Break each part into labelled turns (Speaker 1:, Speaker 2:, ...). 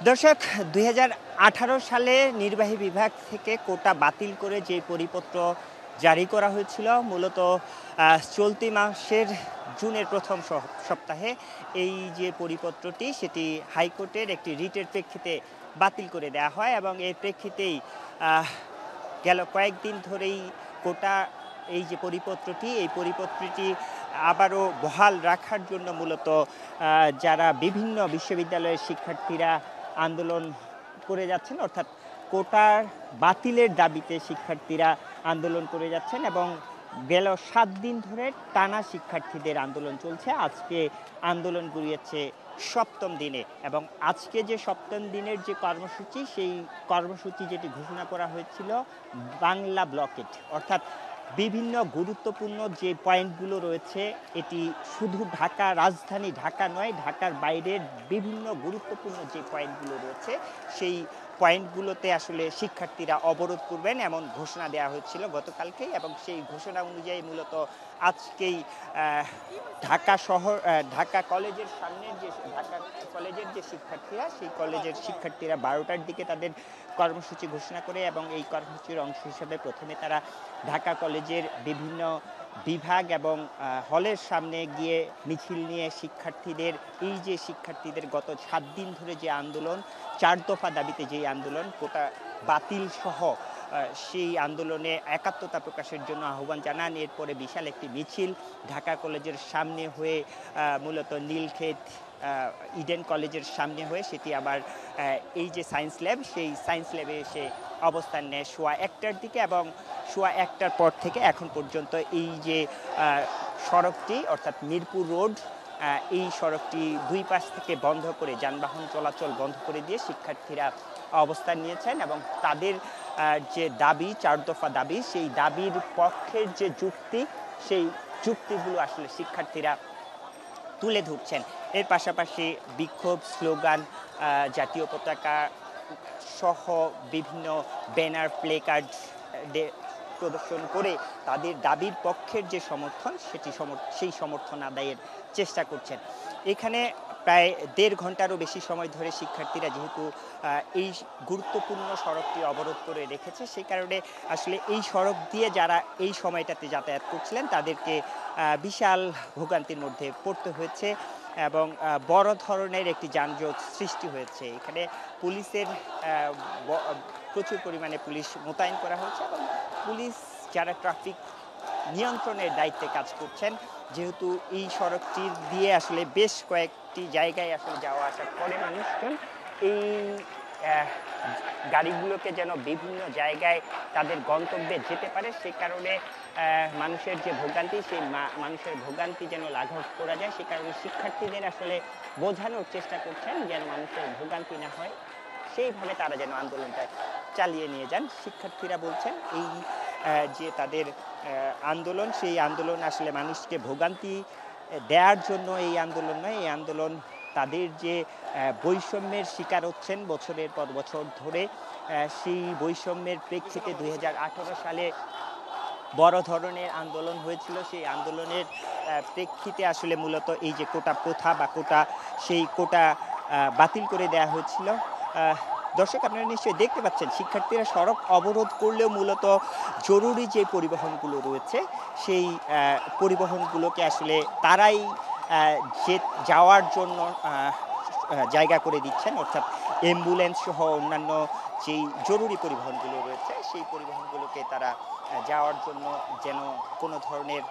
Speaker 1: দর্শক, ২০১৮ সালে নির্বাহী বিভাগ থেকে কোটা বাতিল করে যে পরিপত্র জারি করা হয়েছিল, মূলত চলতি মাসের জুনের প্রথম সপ্তাহে এই যে পরিপত্রটি সেটি হাইকোর্টের একটি রিটের প্রেক্ষিতে বাতিল করে দেওয়া হয় এবং এর প্রেক্ষিতেই গেল কয়েকদিন ধরেই কোটা এই যে পরিপত্রটি আবারও বহাল রাখার জন্য মূলত যারা বিভিন্ন বিশ্ববিদ্যালয়ের শিক্ষার্থীরা আন্দোলন করে যাচ্ছেন, অর্থাৎ কোটার বাতিলের দাবিতে শিক্ষার্থীরা আন্দোলন করে যাচ্ছেন এবং গেল ৭ দিন ধরে টানা শিক্ষার্থীদের আন্দোলন চলছে। আজকে আন্দোলন গড়িয়েছে সপ্তম দিনে এবং আজকে যে সপ্তম দিনের যে কর্মসূচি, সেই কর্মসূচি যেটি ঘোষণা করা হয়েছিল বাংলা ব্লকেট, অর্থাৎ বিভিন্ন গুরুত্বপূর্ণ যে পয়েন্টগুলো রয়েছে, এটি শুধু রাজধানী ঢাকা নয়, ঢাকার বাইরের বিভিন্ন গুরুত্বপূর্ণ যে পয়েন্টগুলো রয়েছে সেই পয়েন্টগুলোতে আসলে শিক্ষার্থীরা অবরোধ করবেন এমন ঘোষণা দেওয়া হয়েছিল গতকালকেই এবং সেই ঘোষণা অনুযায়ী মূলত আজকেই ঢাকা কলেজের সামনের যে ঢাকা কলেজের যে শিক্ষার্থীরা, সেই কলেজের শিক্ষার্থীরা ১২টার দিকে তাদের কর্মসূচি ঘোষণা করে এবং এই কর্মসূচির অংশ হিসেবে প্রথমে তারা ঢাকা কলেজের বিভিন্ন বিভাগ এবং হলের সামনে গিয়ে মিছিল নিয়ে শিক্ষার্থীদের গত ৭ দিন ধরে যে আন্দোলন, ৪ দফা দাবিতে যে আন্দোলন, কোটা বাতিল সহ সেই আন্দোলনে একাত্মতা প্রকাশের জন্য আহ্বান জানান। এরপরে বিশাল একটি মিছিল ঢাকা কলেজের সামনে হয়ে মূলত নীলক্ষেত ইডেন কলেজের সামনে হয়ে সেটি আবার এই যে সায়েন্স ল্যাব, সেই সায়েন্স ল্যাবে এসে অবস্থান নেয় সোয়া ১টার দিকে এবং সোয়া ১টার পর থেকে এখন পর্যন্ত এই যে সড়কটি, অর্থাৎ মিরপুর রোড, এই সড়কটি দুই পাশ থেকে বন্ধ করে যানবাহন চলাচল বন্ধ করে দিয়ে শিক্ষার্থীরা অবস্থান নিয়েছেন এবং তাদের যে দাবি, ৪ দফা দাবি, সেই দাবির পক্ষের যে যুক্তি, সেই যুক্তিগুলো আসলে শিক্ষার্থীরা তুলে ধরছেন। এর পাশাপাশি বিক্ষোভ, স্লোগান, জাতীয় পতাকা সহ বিভিন্ন ব্যানার, প্লেকার্ড প্রদর্শন করে তাদের দাবির পক্ষের যে সমর্থন, সেই সমর্থন আদায়ের চেষ্টা করছেন। এখানে প্রায় ১.৫ ঘন্টারও বেশি সময় ধরে শিক্ষার্থীরা যেহেতু এই গুরুত্বপূর্ণ সড়কটি অবরোধ করে রেখেছে, সেই কারণে আসলে এই সড়ক দিয়ে যারা এই সময়টাতে যাতায়াত করছিলেন তাদেরকে বিশাল ভোগান্তির মধ্যে পড়তে হয়েছে এবং বড় ধরনের একটি যানজট সৃষ্টি হয়েছে। এখানে পুলিশের প্রচুর পরিমাণে পুলিশ মোতায়েন করা হয়েছে এবং পুলিশ যারা ট্রাফিক নিয়ন্ত্রণের দায়িত্বে কাজ করছেন, যেহেতু এই সড়কটি দিয়ে আসলে বেশ কয়েকটি জায়গায় আসলে যাওয়া আসা করে মানুষজন, এই গাড়িগুলোকে যেন বিভিন্ন জায়গায় তাদের গন্তব্যে যেতে পারে, সে কারণে মানুষের যে ভোগান্তি, সেই মানুষের ভোগান্তি যেন লাঘব করা যায়, সে কারণে শিক্ষার্থীদের আসলে বোঝানোর চেষ্টা করছেন যেন মানুষের ভোগান্তি না হয়, সেইভাবে তারা যেন আন্দোলনটা চালিয়ে নিয়ে যান। শিক্ষার্থীরা বলছেন এই যে তাদের আন্দোলন, সেই আন্দোলন আসলে মানুষকে ভোগান্তি দেওয়ার জন্য এই আন্দোলন নয়, এই আন্দোলন তাদের যে বৈষম্যের শিকার হচ্ছেন বছরের পর বছর ধরে, সেই বৈষম্যের প্রেক্ষিতে ২০১৮ সালে বড় ধরনের আন্দোলন হয়েছিল। সেই আন্দোলনের প্রেক্ষিতে আসলে মূলত এই যে কোটা প্রথা বা কোটা, সেই কোটা বাতিল করে দেওয়া হয়েছিল। দর্শক, আপনারা নিশ্চয়ই দেখতে পাচ্ছেন শিক্ষার্থীরা সড়ক অবরোধ করলেও মূলত জরুরি যে পরিবহনগুলো রয়েছে, সেই পরিবহনগুলোকে আসলে তারাই যাওয়ার জন্য জায়গা করে দিচ্ছেন, অর্থাৎ অ্যাম্বুলেন্স সহ অন্যান্য যেই জরুরি পরিবহনগুলো রয়েছে, সেই পরিবহনগুলোকে তারা যাওয়ার জন্য যেন কোনো ধরনের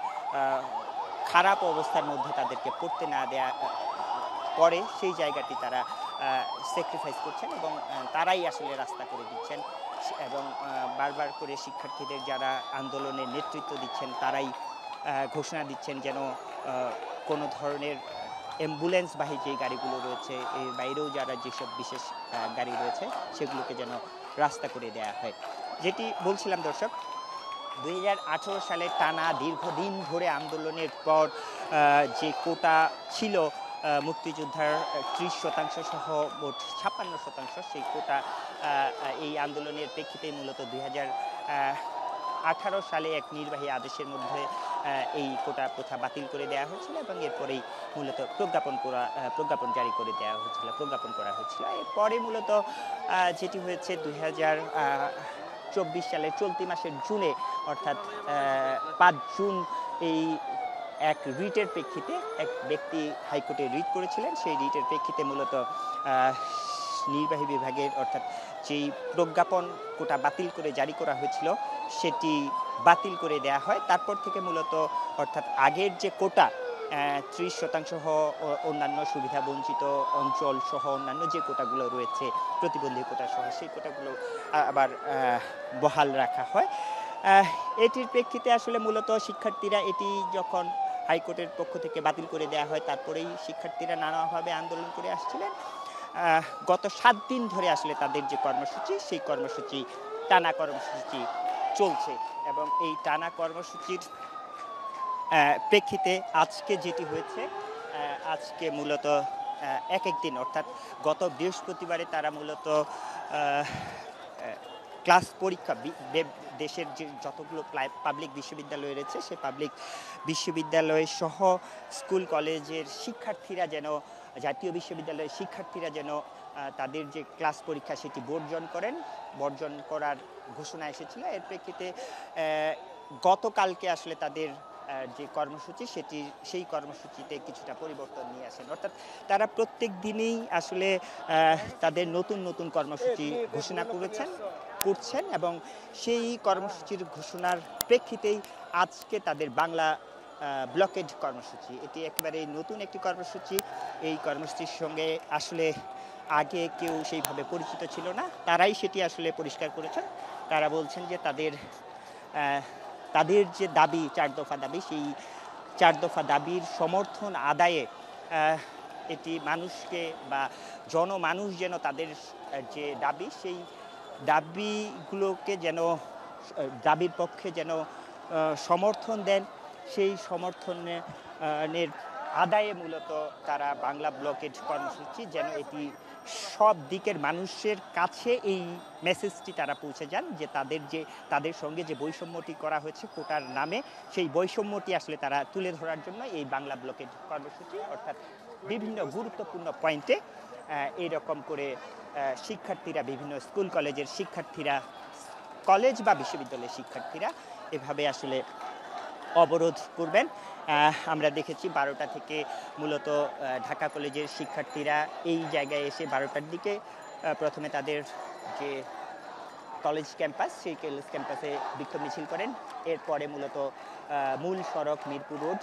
Speaker 1: খারাপ অবস্থার মধ্যে তাদেরকে পড়তে না দেয়া পরে, সেই জায়গাটি তারা স্যাক্রিফাইস করছেন এবং তারাই আসলে রাস্তা করে দিচ্ছেন এবং বারবার করে শিক্ষার্থীদের যারা আন্দোলনে নেতৃত্ব দিচ্ছেন তারাই ঘোষণা দিচ্ছেন যেন কোনো ধরনের অ্যাম্বুলেন্সবাহী যে গাড়িগুলো রয়েছে, এর বাইরেও যারা যেসব বিশেষ গাড়ি রয়েছে সেগুলোকে যেন রাস্তা করে দেয়া হয়। যেটি বলছিলাম দর্শক, ২০১৮ সালে টানা দীর্ঘদিন ধরে আন্দোলনের পর যে কোটা ছিল মুক্তিযোদ্ধার ৩০% সহ মোট ৫৬%, সেই কোটা এই আন্দোলনের প্রেক্ষিতে মূলত ২০১৮ সালে এক নির্বাহী আদেশের মধ্যে এই কোটা প্রথা বাতিল করে দেওয়া হয়েছিল এবং এরপরেই মূলত প্রজ্ঞাপন জারি করে দেওয়া হয়েছিল, প্রজ্ঞাপন করা হয়েছিল। এরপরে মূলত যেটি হয়েছে 2024 সালের চলতি মাসের জুনে, অর্থাৎ 5 জুন, এই এক রিটের প্রেক্ষিতে এক ব্যক্তি হাইকোর্টে রিট করেছিলেন। সেই রিটের প্রেক্ষিতে মূলত নির্বাহী বিভাগের অর্থাৎ যেই প্রজ্ঞাপন কোটা বাতিল করে জারি করা হয়েছিল সেটি বাতিল করে দেয়া হয়। তারপর থেকে মূলত অর্থাৎ আগের যে কোটা 30% অন্যান্য সুবিধা বঞ্চিত অঞ্চল সহ অন্যান্য যে কোটাগুলো রয়েছে, প্রতিবন্ধী কোটা সহ, সেই কোটাগুলো আবার বহাল রাখা হয়। এটির প্রেক্ষিতে আসলে মূলত শিক্ষার্থীরা এটি যখন হাইকোর্টের পক্ষ থেকে বাতিল করে দেওয়া হয়, তারপরেই শিক্ষার্থীরা নানাভাবে আন্দোলন করে আসছিলেন। গত 7 দিন ধরে আসলে তাদের যে কর্মসূচি, সেই কর্মসূচি টানা কর্মসূচি চলছে এবং এই টানা কর্মসূচির প্রেক্ষিতে আজকে যেটি হয়েছে, আজকে মূলত এক দিন, অর্থাৎ গত বৃহস্পতিবারে তারা মূলত ক্লাস পরীক্ষা, দেশের যে যতগুলো পাবলিক বিশ্ববিদ্যালয় রয়েছে সে পাবলিক বিশ্ববিদ্যালয় সহ স্কুল কলেজের শিক্ষার্থীরা যেন, জাতীয় বিশ্ববিদ্যালয়ের শিক্ষার্থীরা যেন তাদের যে ক্লাস পরীক্ষা সেটি বর্জন করার ঘোষণা এসেছিল। এর প্রেক্ষিতে গতকালকে আসলে তাদের যে কর্মসূচি সেই কর্মসূচিতে কিছুটা পরিবর্তন নিয়ে আসেন। অর্থাৎ তারা প্রত্যেক দিনেই আসলে তাদের নতুন কর্মসূচি ঘোষণা করছেন এবং সেই কর্মসূচির ঘোষণার প্রেক্ষিতেই আজকে তাদের বাংলা ব্লকেড কর্মসূচি, এটি একেবারে নতুন একটি কর্মসূচি। এই কর্মসূচির সঙ্গে আসলে আগে কেউ সেইভাবে পরিচিত ছিল না, তারাই সেটি আসলে পরিষ্কার করেছেন। তারা বলছেন যে তাদের যে দাবি, 4 দফা দাবি, সেই 4 দফা দাবির সমর্থন আদায়ে এটি মানুষকে বা জনমানুষ যেন তাদের যে দাবি, সেই দাবিগুলোকে যেন, দাবির পক্ষে যেন সমর্থন দেন, সেই সমর্থনের আদায়ে মূলত তারা বাংলা ব্লকেড কর্মসূচি, যেন এটি সব দিকের মানুষের কাছে এই মেসেজটি তারা পৌঁছে যান যে তাদের সঙ্গে যে বৈষম্যটি করা হয়েছে কোটার নামে, সেই বৈষম্যটি আসলে তারা তুলে ধরার জন্য এই বাংলা ব্লকেড কর্মসূচি, অর্থাৎ বিভিন্ন গুরুত্বপূর্ণ পয়েন্টে এইরকম করে শিক্ষার্থীরা, বিভিন্ন স্কুল কলেজের শিক্ষার্থীরা, কলেজ বা বিশ্ববিদ্যালয়ের শিক্ষার্থীরা এভাবে আসলে অবরোধ করবেন। আমরা দেখেছি 12টা থেকে মূলত ঢাকা কলেজের শিক্ষার্থীরা এই জায়গায় এসে 12টার দিকে প্রথমে তাদের যে কলেজ ক্যাম্পাস, সেই কলেজ ক্যাম্পাসে বিক্ষোভ মিছিল করেন। এরপরে মূলত মূল সড়ক মিরপুর রোড,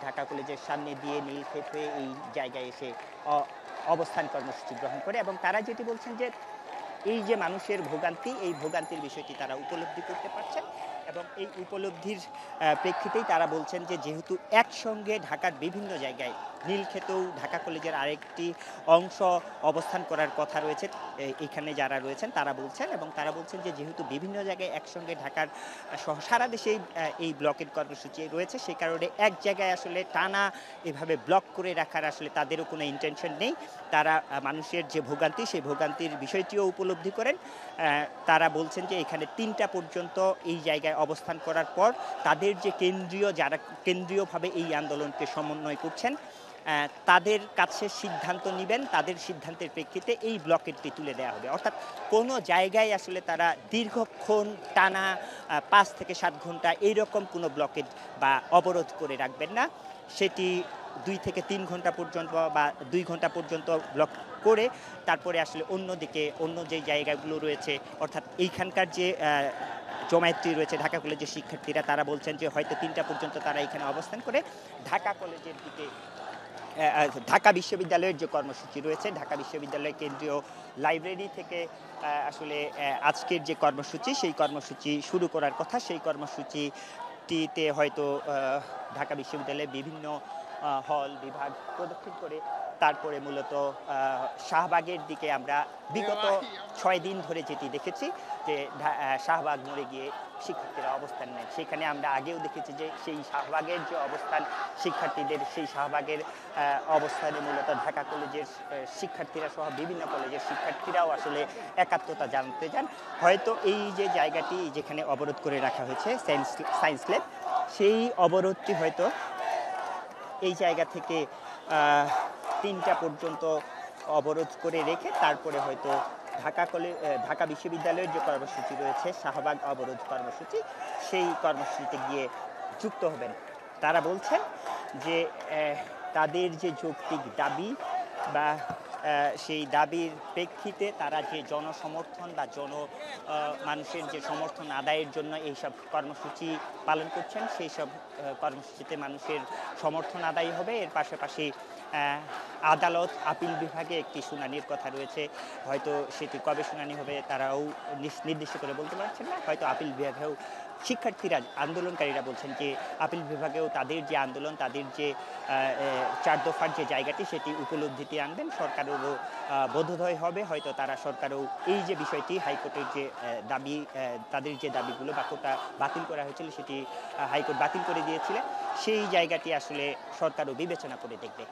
Speaker 1: ঢাকা কলেজের সামনে দিয়ে নীলক্ষেত হয়ে এই জায়গায় এসে অবস্থান কর্মসূচি গ্রহণ করে এবং তারা যেটি বলছেন যে এই যে মানুষের ভোগান্তি, এই ভোগান্তির বিষয়টি তারা উপলব্ধি করতে পারছেন এবং এই উপলব্ধির প্রেক্ষিতেই তারা বলছেন যে যেহেতু একসঙ্গে ঢাকার বিভিন্ন জায়গায়, নীলক্ষেতেও ঢাকা কলেজের আরেকটি অংশ অবস্থান করার কথা রয়েছে, এখানে যারা রয়েছেন তারা বলছেন, এবং তারা বলছেন যে যেহেতু বিভিন্ন জায়গায় একসঙ্গে ঢাকার সহ সারা দেশেই এই ব্লকের কর্মসূচি রয়েছে, সেই কারণে এক জায়গায় আসলে টানা এভাবে ব্লক করে রাখার আসলে তাদেরও কোনো ইন্টেনশন নেই। তারা মানুষের যে ভোগান্তি, সেই ভোগান্তির বিষয়টিও উপলব্ধি করেন। তারা বলছেন যে এখানে 3টা পর্যন্ত এই জায়গায় অবস্থান করার পর তাদের যে যারা কেন্দ্রীয়ভাবে এই আন্দোলনকে সমন্বয় করছেন, তাদের কাছে সিদ্ধান্ত নেবেন, তাদের সিদ্ধান্তের প্রেক্ষিতে এই ব্লকেটটি তুলে দেওয়া হবে। অর্থাৎ কোনো জায়গায় আসলে তারা দীর্ঘক্ষণ টানা 5 থেকে 7 ঘন্টা এইরকম কোনো ব্লকেট বা অবরোধ করে রাখবেন না, সেটি 2 থেকে 3 ঘন্টা পর্যন্ত বা 2 ঘন্টা পর্যন্ত ব্লক করে তারপরে আসলে অন্য যে জায়গাগুলো রয়েছে, অর্থাৎ এইখানকার যে জমায়েতটি রয়েছে ঢাকা কলেজের শিক্ষার্থীরা, তারা বলছেন যে হয়তো 3টা পর্যন্ত তারা এখানে অবস্থান করে ঢাকা কলেজের দিকে, ঢাকা বিশ্ববিদ্যালয়ের যে কর্মসূচি রয়েছে, ঢাকা বিশ্ববিদ্যালয়ের কেন্দ্রীয় লাইব্রেরি থেকে আসলে আজকের যে কর্মসূচি, সেই কর্মসূচি শুরু করার কথা। সেই কর্মসূচিটিতে হয়তো ঢাকা বিশ্ববিদ্যালয়ের বিভিন্ন হল বিভাগ প্রদক্ষিণ করে তারপরে মূলত শাহবাগের দিকে আমরা বিগত 6 দিন ধরে যেটি দেখেছি যে শাহবাগ মোড়ে গিয়ে শিক্ষার্থীরা অবস্থান নেন। সেখানে আমরা আগেও দেখেছি যে সেই শাহবাগের যে অবস্থান, শিক্ষার্থীদের সেই শাহবাগের অবস্থানে মূলত ঢাকা কলেজের শিক্ষার্থীরা সহ বিভিন্ন কলেজের শিক্ষার্থীরাও আসলে একাত্মতা জানতে যান। হয়তো এই যে জায়গাটি যেখানে অবরোধ করে রাখা হয়েছে সায়েন্স ল্যাব, সেই অবরোধটি হয়তো এই জায়গা থেকে 3টা পর্যন্ত অবরোধ করে রেখে তারপরে হয়তো ঢাকা বিশ্ববিদ্যালয়ের যে কর্মসূচি রয়েছে শাহবাগ অবরোধ কর্মসূচি, সেই কর্মসূচিতে গিয়ে যুক্ত হবেন। তারা বলছেন যে তাদের যে যৌক্তিক দাবি বা সেই দাবির প্রেক্ষিতে তারা যে জনসমর্থন বা মানুষের যে সমর্থন আদায়ের জন্য এইসব কর্মসূচি পালন করছেন, সেই সব কর্মসূচিতে মানুষের সমর্থন আদায় হবে। এর পাশাপাশি আদালত আপিল বিভাগে একটি শুনানির কথা রয়েছে, হয়তো সেটি কবে শুনানি হবে তারাও নির্দিষ্ট করে বলতে পারছেন না। হয়তো আপিল বিভাগেও শিক্ষার্থীরা, আন্দোলনকারীরা বলছেন যে আপিল বিভাগেও তাদের যে আন্দোলন, তাদের যে 4 দফার যে জায়গাটি সেটি উপলব্ধিতে আনবেন, সরকারেরও বোধোদয় হবে। হয়তো তারা সরকারও এই যে বিষয়টি হাইকোর্টের যে দাবি, তাদের যে দাবিগুলো বা কোটা বাতিল করা হয়েছিল সেটি হাইকোর্ট বাতিল করে দিয়েছিলেন, সেই জায়গাটি আসলে সরকারও বিবেচনা করে দেখবে।